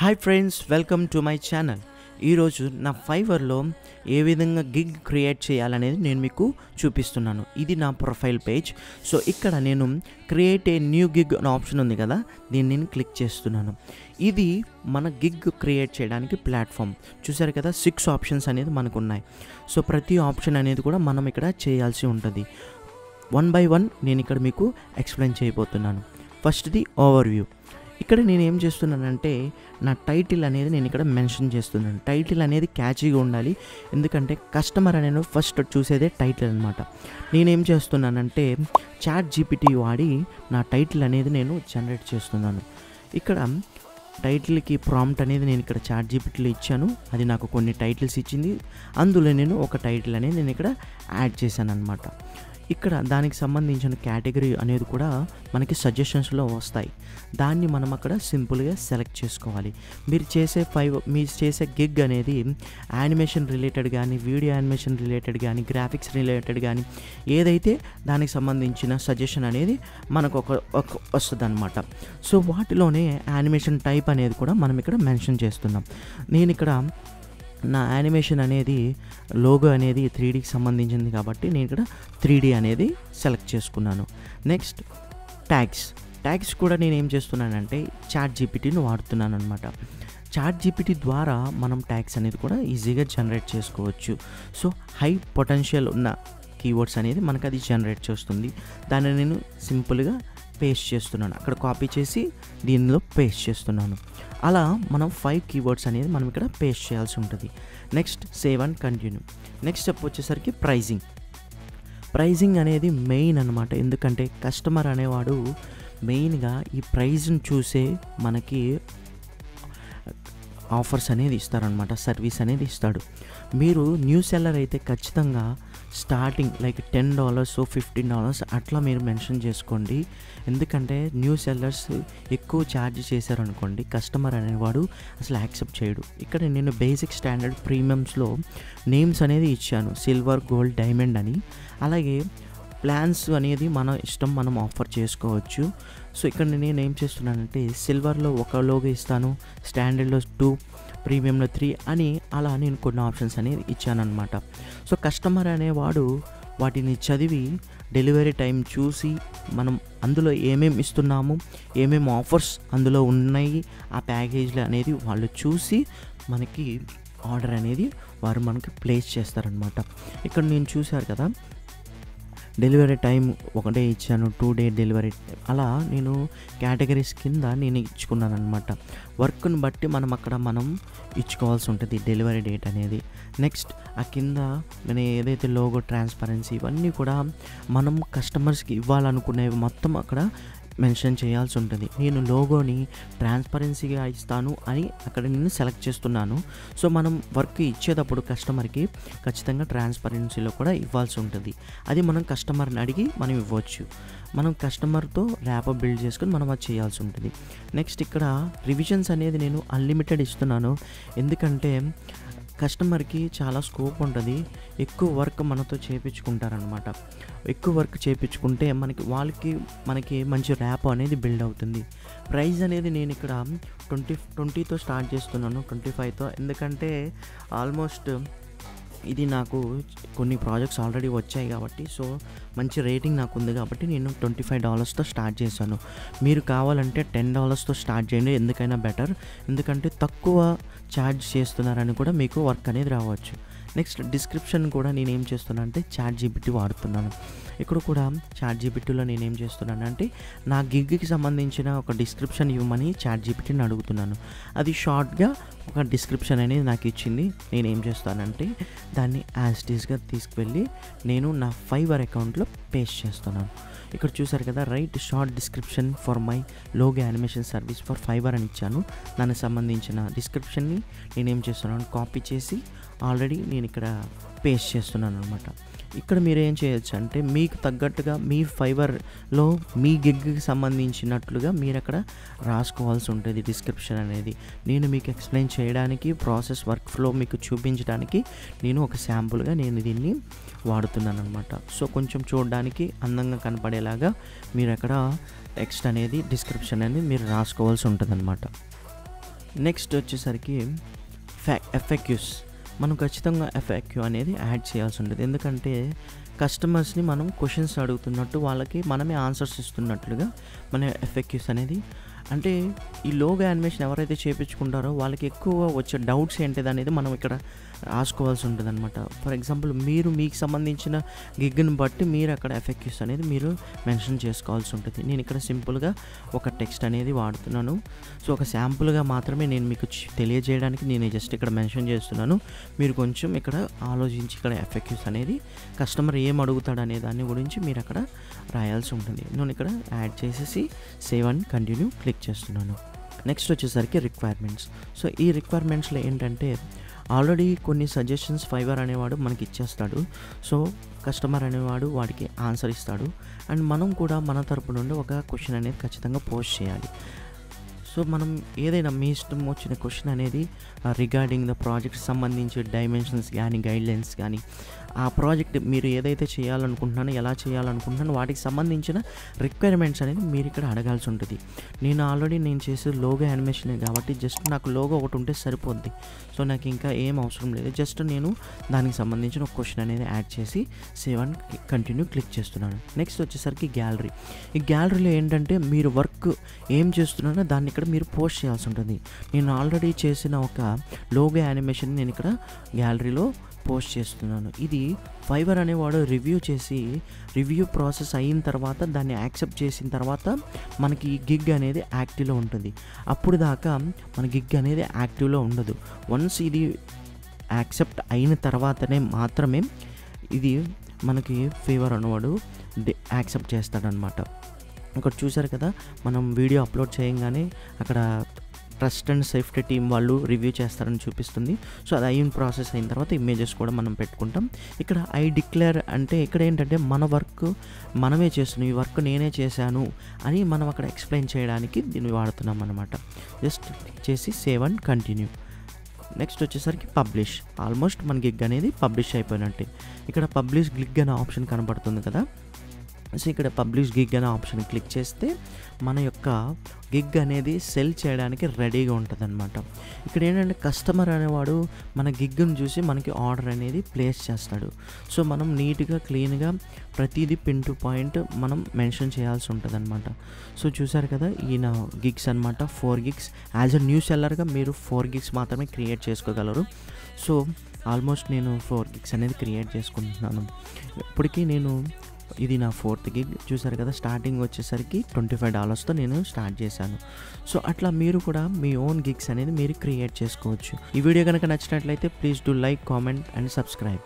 Hi friends, welcome to my channel. ఈరోజు నా ఫైవర్లో ఏ విధంగా గిగ్ క్రియేట్ చేయాలనేది నేను మీకు చూపిస్తున్నాను. ఇది నా ప్రొఫైల్ పేజ్. సో ఇక్కడ నేను క్రియేట్ ఏ న్యూ గిగ్ అనే ఆప్షన్ ఉంది కదా, దీన్ని నేను క్లిక్ చేస్తున్నాను. ఇది మన గిగ్ క్రియేట్ చేయడానికి ప్లాట్ఫామ్. చూసారు కదా, 6 ఆప్షన్స్ అనేది మనకు ఉన్నాయి. సో ప్రతి ఆప్షన్ అనేది కూడా మనం ఇక్కడ చేయాల్సి ఉంటుంది. 1 by 1 నేను ఇక్కడ మీకు ఎక్స్ప్లెయిన్ చేయబోతున్నాను. ఫస్ట్ది ఓవర్వ్యూ. ఇక్కడ నేను ఏం చేస్తున్నానంటే నా టైటిల్ అనేది నేను ఇక్కడ మెన్షన్ చేస్తున్నాను. టైటిల్ అనేది క్యాచీగా ఉండాలి, ఎందుకంటే కస్టమర్ అనేది ఫస్ట్ చూసేదే టైటిల్ అనమాట. నేనేం చేస్తున్నానంటే చాట్ జీపీటీ వాడి నా టైటిల్ అనేది నేను జనరేట్ చేస్తున్నాను. ఇక్కడ టైటిల్కి ప్రాంప్ట్ అనేది నేను ఇక్కడ చాట్ జీపీటీలో ఇచ్చాను. అది నాకు కొన్ని టైటిల్స్ ఇచ్చింది. అందులో నేను ఒక టైటిల్ అనేది నేను ఇక్కడ యాడ్ చేశాను అనమాట. ఇక్కడ దానికి సంబంధించిన కేటగిరీ అనేది కూడా మనకి సజెషన్స్లో వస్తాయి. దాన్ని మనం అక్కడ సింపుల్గా సెలెక్ట్ చేసుకోవాలి. మీరు చేసే గిగ్ అనేది యానిమేషన్ రిలేటెడ్ కానీ, వీడియో యానిమేషన్ రిలేటెడ్ కానీ, గ్రాఫిక్స్ రిలేటెడ్ కానీ ఏదైతే దానికి సంబంధించిన సజెషన్ అనేది మనకు ఒక వస్తుంది అనమాట. సో వాటిలోనే యానిమేషన్ టైప్ అనేది కూడా మనం ఇక్కడ మెన్షన్ చేస్తున్నాం. నేను ఇక్కడ నా యానిమేషన్ అనేది లోగో అనేది 3Dకి సంబంధించింది కాబట్టి నేను ఇక్కడ 3D అనేది సెలెక్ట్ చేసుకున్నాను. నెక్స్ట్ ట్యాగ్స్ కూడా నేను ఏం చేస్తున్నానంటే చాట్ జీపీటీని వాడుతున్నాను అనమాట. చాట్ జీపీటీ ద్వారా మనం ట్యాగ్స్ అనేది కూడా ఈజీగా జనరేట్ చేసుకోవచ్చు. సో హై పొటెన్షియల్ ఉన్న కీవర్డ్స్ అనేది మనకు అది జనరేట్ చేస్తుంది. దాన్ని నేను సింపుల్గా పేస్ట్ చేస్తున్నాను. అక్కడ కాపీ చేసి దీనిలో పేస్ట్ చేస్తున్నాను. అలా మనం 5 కీవర్డ్స్ అనేది మనం ఇక్కడ పేస్ట్ చేయాల్సి ఉంటుంది. Next save and continue. Next step వచ్చేసరికి ప్రైజింగ్ అనేది మెయిన్ అనమాట. ఎందుకంటే కస్టమర్ అనేవాడు మెయిన్గా ఈ ప్రైజ్ని చూసే మనకి ఆఫర్స్ అనేది ఇస్తారనమాట, సర్వీస్ అనేది ఇస్తాడు. మీరు న్యూ సెల్లర్ అయితే ఖచ్చితంగా స్టార్టింగ్ లైక్ $10, $15 అట్లా మీరు మెన్షన్ చేసుకోండి. ఎందుకంటే న్యూ సెల్లర్స్ ఎక్కువ ఛార్జ్ చేశారనుకోండి, కస్టమర్ అనేవాడు అసలు యాక్సెప్ట్ చేయడు. ఇక్కడ నేను బేసిక్, స్టాండర్డ్, ప్రీమియమ్స్లో నేమ్స్ అనేది ఇచ్చాను, సిల్వర్, గోల్డ్, డైమండ్ అని. అలాగే ప్లాన్స్ అనేది మన ఇష్టం, మనం ఆఫర్ చేసుకోవచ్చు. సో ఇక్కడ నేను ఏం చేస్తున్నానంటే సిల్వర్లో ఒక లోగో ఇస్తాను, స్టాండర్డ్లో 2, ప్రీమియంలో 3 అని అలా నేను కొన్ని ఆప్షన్స్ అనేది ఇచ్చానమాట. సో కస్టమర్ అనేవాడు వాటిని చదివి డెలివరీ టైం చూసి మనం అందులో ఏమేమి ఇస్తున్నాము, ఏమేమి ఆఫర్స్ అందులో ఉన్నాయి, ఆ ప్యాకేజ్లు అనేది వాళ్ళు చూసి మనకి ఆర్డర్ అనేది వారు మనకి ప్లేస్ చేస్తారనమాట. ఇక్కడ నేను చూశారు కదా, డెలివరీ టైం 1 డే ఇచ్చాను, 2 డే డెలివరీ, అలా నేను కేటగిరీస్ కింద నేను ఇచ్చుకున్నాను అనమాట. వర్క్ని బట్టి మనం ఇచ్చుకోవాల్సి ఉంటుంది డెలివరీ డేట్ అనేది. నెక్స్ట్ ఆ కింద నేను ఏదైతే లోగో, ట్రాన్స్పరెన్సీ ఇవన్నీ కూడా మనం కస్టమర్స్కి ఇవ్వాలనుకునేవి మొత్తం అక్కడ మెన్షన్ చేయాల్సి ఉంటుంది. నేను లోగోని ట్రాన్స్పరెన్సీగా ఇస్తాను అని అక్కడ నేను సెలెక్ట్ చేస్తున్నాను. సో మనం వర్క్ ఇచ్చేటప్పుడు కస్టమర్కి ఖచ్చితంగా ట్రాన్స్పరెన్సీలో కూడా ఇవ్వాల్సి ఉంటుంది. అది మనం కస్టమర్ని అడిగి మనం ఇవ్వచ్చు. మనం కస్టమర్తో ర్యాపో బిల్డ్ చేసుకొని మనం అది చేయాల్సి ఉంటుంది. నెక్స్ట్ ఇక్కడ రివిజన్స్ అనేది నేను అన్లిమిటెడ్ ఇస్తున్నాను. ఎందుకంటే కస్టమర్కి చాలా స్కోప్ ఉంటుంది. ఎక్కువ వర్క్ మనతో చేయించుకుంటారనమాట. ఎక్కువ వర్క్ చేయించుకుంటే మనకి మంచి ర్యాప్ అనేది బిల్డ్ అవుతుంది. ప్రైస్ అనేది నేను ఇక్కడ 20తో స్టార్ట్ చేస్తున్నాను, 25తో. ఎందుకంటే ఆల్మోస్ట్ ఇది నాకు కొన్ని ప్రాజెక్ట్స్ ఆల్రెడీ వచ్చాయి కాబట్టి, సో మంచి రేటింగ్ నాకు ఉంది కాబట్టి నేను $25తో స్టార్ట్ చేశాను. మీరు కావాలంటే $10తో స్టార్ట్ చేయండి, ఎందుకైనా బెటర్. ఎందుకంటే తక్కువ ఛార్జ్ చేస్తున్నారని కూడా మీకు వర్క్ అనేది రావచ్చు. నెక్స్ట్ డిస్క్రిప్షన్ కూడా నేను ఏం చేస్తున్నాను అంటే చాట్ జీపీటీ వాడుతున్నాను. ఇక్కడ కూడా చాట్ జీపీటీలో నేను ఏం చేస్తున్నానంటే నా గిగ్కి సంబంధించిన ఒక డిస్క్రిప్షన్ ఇవ్వమని చాట్ జీపీటీని అడుగుతున్నాను. అది షార్ట్గా ఒక డిస్క్రిప్షన్ అనేది నాకు ఇచ్చింది. నేను ఏం చేస్తానంటే దాన్ని యాజ్ ఇట్ ఈస్గా తీసుకువెళ్ళి నేను నా ఫైవర్ అకౌంట్లో పేస్ట్ చేస్తున్నాను. ఇక్కడ చూసారు కదా, right short description for my logo animation service for Fiverr అని ఇచ్చాను. దానికి సంబంధించిన డిస్క్రిప్షన్ని నేనేం చేస్తున్నాను, కాపీ చేసి ఆల్రెడీ నేను ఇక్కడ పేస్ట్ చేస్తున్నాను అనమాట. ఇక్కడ మీరు ఏం చేయొచ్చు అంటే మీకు తగ్గట్టుగా మీ ఫైవర్లో మీ గిగ్కి సంబంధించినట్లుగా మీరు అక్కడ రాసుకోవాల్సి ఉంటుంది డిస్క్రిప్షన్ అనేది. నేను మీకు ఎక్స్ప్లెయిన్ చేయడానికి, ప్రాసెస్ వర్క్ ఫ్లో మీకు చూపించడానికి నేను ఒక శాంపుల్గా నేను దీన్ని వాడుతున్నాను అనమాట. సో కొంచెం చూడడానికి అందంగా కనపడేలాగా మీరు అక్కడ టెక్స్ట్ అనేది, డిస్క్రిప్షన్ అనేది మీరు రాసుకోవాల్సి ఉంటుంది అనమాట. నెక్స్ట్ వచ్చేసరికి ఎఫ్ఏక్యూస్. మనం ఖచ్చితంగా ఎఫ్ఏక్యూ అనేది యాడ్ చేయాల్సి ఉంటుంది. ఎందుకంటే కస్టమర్స్ని మనం క్వశ్చన్స్ అడుగుతున్నట్టు వాళ్ళకి మనమే ఆన్సర్స్ ఇస్తున్నట్లుగా మన ఎఫ్ఏక్యూస్ అనేది, అంటే ఈ లోగో యానిమేషన్ ఎవరైతే చేయించుకుంటారో వాళ్ళకి ఎక్కువ వచ్చే డౌట్స్ ఏంటిది అనేది మనం ఇక్కడ రాసుకోవాల్సి ఉంటుంది అనమాట. ఫర్ ఎగ్జాంపుల్ మీకు సంబంధించిన గిగ్ని బట్టి మీరు అక్కడ ఎఫ్ఏక్యూస్ అనేది మీరు మెన్షన్ చేసుకోవాల్సి ఉంటుంది. నేను ఇక్కడ సింపుల్గా ఒక టెక్స్ట్ అనేది వాడుతున్నాను. సో ఒక శాంపుల్గా మాత్రమే నేను మీకు తెలియజేయడానికి నేను జస్ట్ ఇక్కడ మెన్షన్ చేస్తున్నాను. మీరు కొంచెం ఇక్కడ ఆలోచించి ఇక్కడ ఎఫ్ఏక్యూస్ అనేది కస్టమర్ ఏం అడుగుతాడు అనే దాని గురించి మీరు అక్కడ రాయాల్సి ఉంటుంది. నేను ఇక్కడ యాడ్ చేసేసి సేవ్ అండ్ కంటిన్యూ క్లిక్ చేస్తున్నాను. నెక్స్ట్ వచ్చేసరికి రిక్వైర్మెంట్స్. సో ఈ రిక్వైర్మెంట్స్లో ఏంటంటే ఆల్రెడీ కొన్ని సజెషన్స్ ఫైవర్ అనేవాడు మనకి ఇచ్చేస్తాడు. సో కస్టమర్ అనేవాడు వాడికి ఆన్సర్ ఇస్తాడు. అండ్ మనం కూడా మన తరపు నుండి ఒక క్వశ్చన్ అనేది ఖచ్చితంగా పోస్ట్ చేయాలి. సో మనం ఏదైనా మీ ఇష్టం వచ్చిన క్వశ్చన్ అనేది రిగార్డింగ్ ద ప్రాజెక్ట్ సంబంధించి డైమెన్షన్స్ కానీ గైడ్లైన్స్ కానీ ఆ ప్రాజెక్ట్ మీరు ఏదైతే చేయాలనుకుంటున్నానో ఎలా చేయాలనుకుంటున్నానో వాటికి సంబంధించిన రిక్వైర్మెంట్స్ అనేది మీరు ఇక్కడ అడగాల్సి ఉంటుంది. నేను చేసేది లోగో యానిమేషనే కాబట్టి జస్ట్ నాకు లోగో ఒకటి ఉంటే సరిపోద్ది. సో నాకు ఇంకా ఏం అవసరం లేదు. జస్ట్ నేను దానికి సంబంధించిన ఒక క్వశ్చన్ అనేది యాడ్ చేసి సేవ్ అండ్ కంటిన్యూ క్లిక్ చేస్తున్నాను. నెక్స్ట్ వచ్చేసరికి గ్యాలరీ. ఈ గ్యాలరీలో ఏంటంటే మీరు వర్క్ ఏం చేస్తున్నారో దాన్ని ఇక్కడ మీరు పోస్ట్ చేయాల్సి ఉంటుంది. నేను ఆల్రెడీ చేసిన ఒక లోగో యానిమేషన్ నేను ఇక్కడ గ్యాలరీలో పోస్ట్ చేస్తున్నాను. ఇది ఫైవర్ అనేవాడు రివ్యూ ప్రాసెస్ అయిన తర్వాత దాన్ని యాక్సెప్ట్ చేసిన తర్వాత మనకి ఈ గిగ్ అనేది యాక్టివ్లో ఉంటుంది. అప్పుడు దాకా మన గిగ్ అనేది యాక్టివ్లో ఉండదు. వన్స్ ఇది యాక్సెప్ట్ అయిన తర్వాతనే మాత్రమే ఇది మనకి ఫైవర్ అనేవాడు యాక్సెప్ట్ చేస్తాడనమాట. ఇక్కడ చూసారు కదా, మనం వీడియో అప్లోడ్ చేయగానే అక్కడ ట్రస్ట్ అండ్ సేఫ్టీ టీం వాళ్ళు రివ్యూ చేస్తారని చూపిస్తుంది. సో అది అయిన ప్రాసెస్ అయిన తర్వాత ఇమేజెస్ కూడా మనం పెట్టుకుంటాం. ఇక్కడ ఐ డిక్లేర్ అంటే ఇక్కడ ఏంటంటే మన వర్క్ మనమే చేస్తున్నాం, ఈ వర్క్ నేనే చేశాను అని మనం అక్కడ ఎక్స్ప్లెయిన్ చేయడానికి దీన్ని వాడుతున్నాం అనమాట. జస్ట్ చేసి సేవ్ అండ్ కంటిన్యూ. నెక్స్ట్ వచ్చేసరికి పబ్లిష్. ఆల్మోస్ట్ మన గిగ్ అనేది పబ్లిష్ అయిపోయినట్టే. ఇక్కడ పబ్లిష్ గిగ్ అనే ఆప్షన్ కనబడుతుంది కదా. సో ఇక్కడ పబ్లిష్ గిగ్ అనే ఆప్షన్ క్లిక్ చేస్తే మన యొక్క గిగ్ అనేది సెల్ చేయడానికి రెడీగా ఉంటుంది అనమాట. ఇక్కడ ఏంటంటే కస్టమర్ అనేవాడు మన గిగ్ను చూసి మనకి ఆర్డర్ అనేది ప్లేస్ చేస్తాడు. సో మనం నీట్గా క్లీన్గా ప్రతిదీ పిన్ టు పాయింట్ మనం మెన్షన్ చేయాల్సి ఉంటుంది అనమాట. సో చూసారు కదా, ఈయన గిగ్స్ అనమాట 4 గిగ్స్. యాజ్ అ న్యూ సెల్లర్గా మీరు 4 గిగ్స్ మాత్రమే క్రియేట్ చేసుకోగలరు. సో ఆల్మోస్ట్ నేను 4 గిగ్స్ అనేది క్రియేట్ చేసుకుంటున్నాను. ఇప్పటికీ ఇది నా 4th గిగ్. చూసారు కదా, స్టార్టింగ్ వచ్చేసరికి $25తో నేను స్టార్ట్ చేశాను. సో అట్లా మీరు కూడా మీ ఓన్ గిగ్స్ అనేది మీరు క్రియేట్ చేసుకోవచ్చు. ఈ వీడియో కనుక నచ్చినట్లయితే please do like, comment and subscribe.